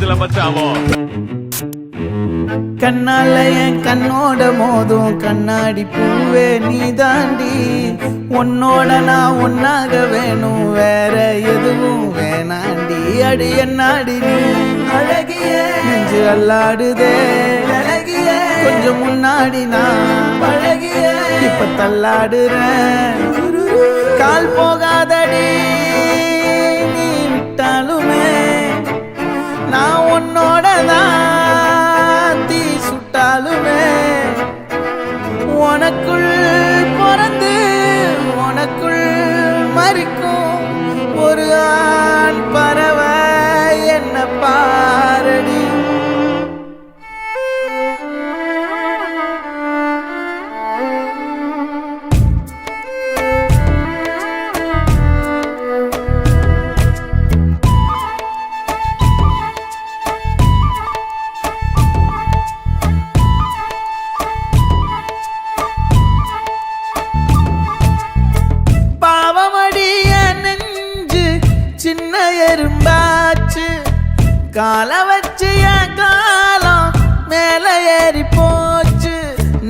பேசல மச்சாவோ கண்ணால என் கண்ணோட மோதும் கண்ணாடி பூவே நீ தாண்டி உன்னோட நான் ஒன்னாக வேணும் வேற எதுவும் வேணாண்டி அடி என்னாடி நீ அழகிய நெஞ்சு அல்லாடுதே அழகிய கொஞ்சம் முன்னாடி நான் பழகிய இப்ப தள்ளாடுறேன் கால் போகாதடி நீ விட்டாலுமே நான் உன்னோட தான் தீ சுட்டாலுமே உனக்குள் பிறந்து உனக்குள் மறிக்கும் ஒரு ஆண் பறவை என்ன பாரடி சின்ன எறும்பாச்சு கால வச்சு என் காலம் மேல ஏறி போச்சு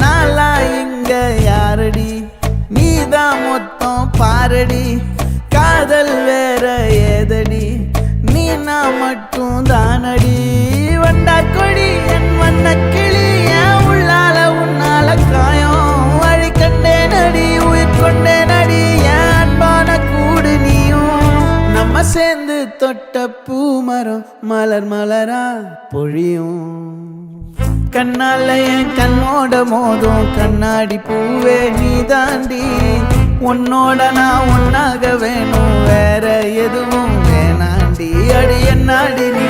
நாளா இங்க யாரடி நீதான் மொத்தம் பாரடி காதல் வேற ஏதடி நீ நான் மட்டும் தானடி வண்டா கொடி என் வண்ண கிளி என் உள்ளால உன்னால காயம் வழி கண்டே நடி உயிர் கொண்டே நடி என் அன்பான கூடு நீயும் நம்ம சேர்ந்து தொட்ட பூமரம் மலர் மலரா பொழியும் கண்ணால என் கண்ணோட மோதும் கண்ணாடி பூவே நீ தாண்டி உன்னோட நான் ஒன்னாக வேணும் வேற எதுவும் வேணாண்டி அடி என்னாடி நீ